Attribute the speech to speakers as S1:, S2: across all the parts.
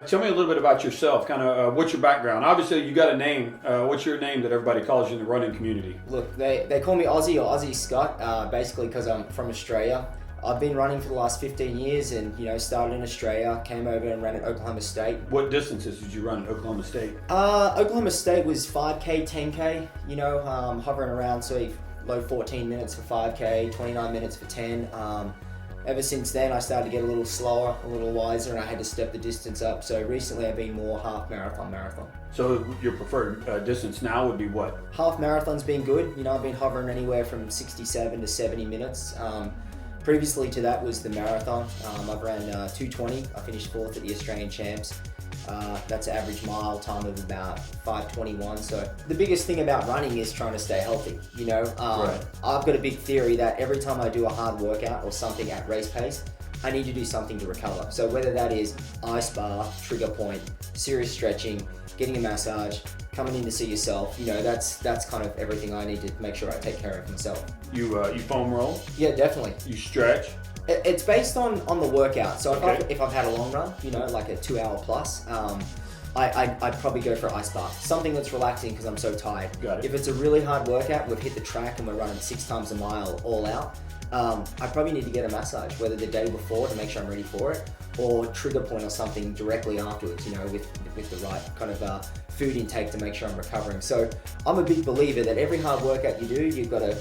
S1: Tell me a little bit about yourself, kind of what's your background? Obviously, you got a name. What's your name that everybody calls you in the running community?
S2: Look, they call me Aussie or Aussie Scott, basically because I'm from Australia. I've been running for the last 15 years and, started in Australia, came over and ran at Oklahoma State.
S1: What distances did you run at Oklahoma State?
S2: Oklahoma State was 5K, 10K, hovering around low 14 minutes for 5K, 29 minutes for 10. Ever since then, I started to get a little slower, a little wiser, and I had to step the distance up. So recently, I've been more half marathon.
S1: So your preferred distance now would be what?
S2: Half marathon's been good. I've been hovering anywhere from 67 to 70 minutes. Previously to that was the marathon. I've ran 2:20. I finished 4th at the Australian Champs. That's an average mile time of about 5:21. So the biggest thing about running is trying to stay healthy.
S1: Right.
S2: I've got a big theory that every time I do a hard workout or something at race pace, I need to do something to recover. So whether that is ice bar, trigger point, serious stretching, getting a massage, coming in to see yourself, that's kind of everything I need to make sure I take care of myself.
S1: You foam roll?
S2: Yeah, definitely.
S1: You stretch?
S2: It's based on the workout. So
S1: Okay.
S2: if I've had a long run, like a 2 hour plus, I'd probably go for ice bath. Something that's relaxing because I'm so tired.
S1: Got it.
S2: If it's a really hard workout, we've hit the track and we're running 6 times a mile all out, I probably need to get a massage, whether the day before to make sure I'm ready for it, or trigger point or something directly afterwards, with the right kind of food intake to make sure I'm recovering. So I'm a big believer that every hard workout you do, you've got to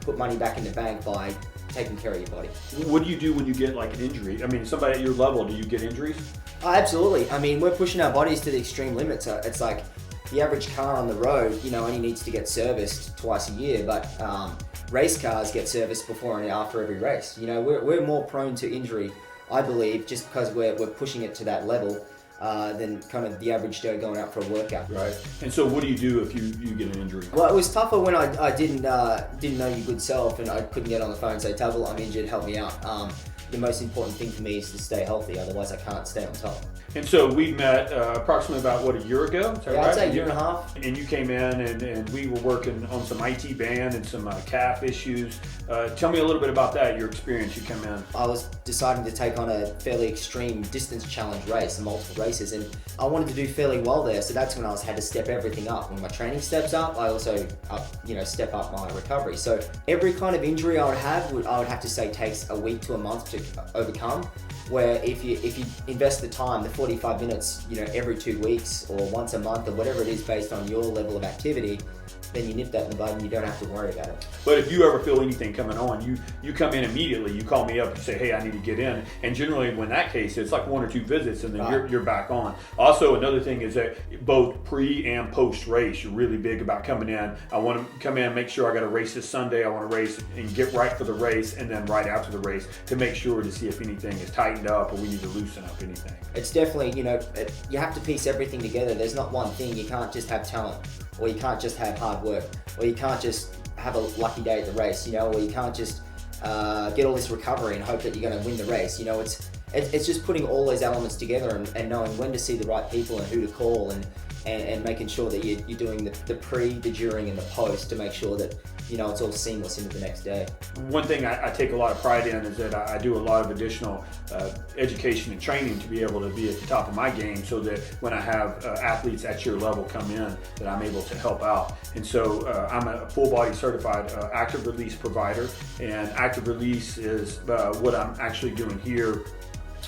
S2: put money back in the bank by taking care of your body.
S1: What do you do when you get like an injury? I mean, somebody at your level, do you get injuries?
S2: Absolutely. I mean, we're pushing our bodies to the extreme limits. It's like the average car on the road, only needs to get serviced twice a year, but race cars get serviced before and after every race. We're more prone to injury, I believe, just because we're pushing it to that level than kind of the average Joe going out for a workout.
S1: Right. And so what do you do if you get an injury?
S2: Well, it was tougher when I didn't know your good self and I couldn't get on the phone and say, Tuggle, I'm injured, help me out. The most important thing for me is to stay healthy, otherwise I can't stay on top.
S1: And so we met approximately about, a year ago? Is that
S2: Yeah,
S1: right?
S2: I'd say a year and a half.
S1: And you came in and we were working on some IT band and some calf issues. Tell me a little bit about that, your experience. You come in.
S2: I was deciding to take on a fairly extreme distance challenge race, multiple races, and I wanted to do fairly well there. So that's when I had to step everything up. When my training steps up, I also step up my recovery. So every kind of injury I would have to say takes a week to a month to overcome. Where if you invest the time, the 45 minutes, every 2 weeks or once a month or whatever it is based on your level of activity, then you nip that in the bud and you don't have to worry about it.
S1: But if you ever feel anything coming on, you come in immediately, you call me up and say, hey, I need to get in. And generally when that case, it's like 1 or 2 visits and then
S2: Right.
S1: you're back on. Also, another thing is that both pre and post race, you're really big about coming in. I want to come in and make sure I got a race this Sunday. I want to race and get right for the race, and then right after the race to make sure to see if anything is tightened up or we need to loosen up anything.
S2: It's definitely, you have to piece everything together. There's not one thing. You can't just have talent, or you can't just have hard work, or you can't just have a lucky day at the race, or you can't just get all this recovery and hope that you're going to win the race. It's just putting all those elements together and knowing when to see the right people and who to call and making sure that you're doing the pre, the during, and the post to make sure that it's all seamless into the next day.
S1: One thing I take a lot of pride in is that I do a lot of additional education and training to be able to be at the top of my game, so that when I have athletes at your level come in, that I'm able to help out. And so I'm a full body certified active release provider, and active release is what I'm actually doing here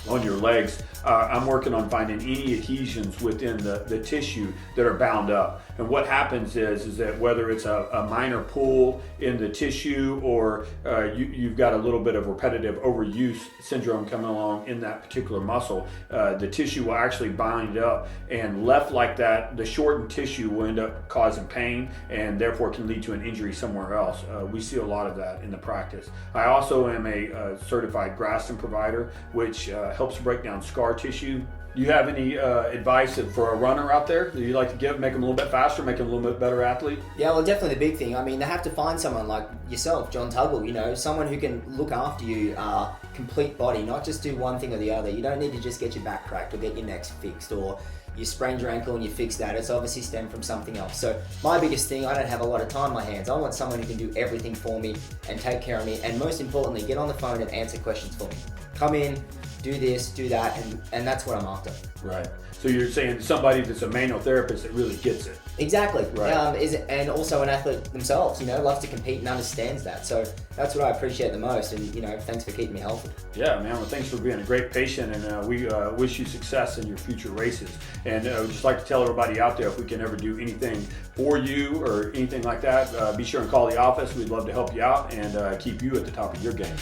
S1: on your legs. I'm working on finding any adhesions within the tissue that are bound up. And what happens is that whether it's a minor pull in the tissue or you've got a little bit of repetitive overuse syndrome coming along in that particular muscle, the tissue will actually bind up, and left like that, the shortened tissue will end up causing pain and therefore can lead to an injury somewhere else. We see a lot of that in the practice. I also am a certified Graston provider, which helps break down scar tissue. Do you have any advice for a runner out there that you like to give, make them a little bit faster, make them a little bit better athlete?
S2: Yeah, well, definitely the big thing. I mean, they have to find someone like yourself, John Tuggle, someone who can look after you, complete body, not just do one thing or the other. You don't need to just get your back cracked or get your neck fixed, or you sprained your ankle and you fix that. It's obviously stemmed from something else. So my biggest thing, I don't have a lot of time on my hands. I want someone who can do everything for me and take care of me, and most importantly, get on the phone and answer questions for me. Come in, do this, do that, and that's what I'm after.
S1: Right. So you're saying somebody that's a manual therapist that really gets it.
S2: Exactly.
S1: Right.
S2: And also an athlete themselves, loves to compete and understands that. So that's what I appreciate the most. And, thanks for keeping me healthy.
S1: Yeah, man. Well, thanks for being a great patient, and we wish you success in your future races. And I would just like to tell everybody out there, if we can ever do anything for you or anything like that, be sure and call the office. We'd love to help you out and keep you at the top of your game.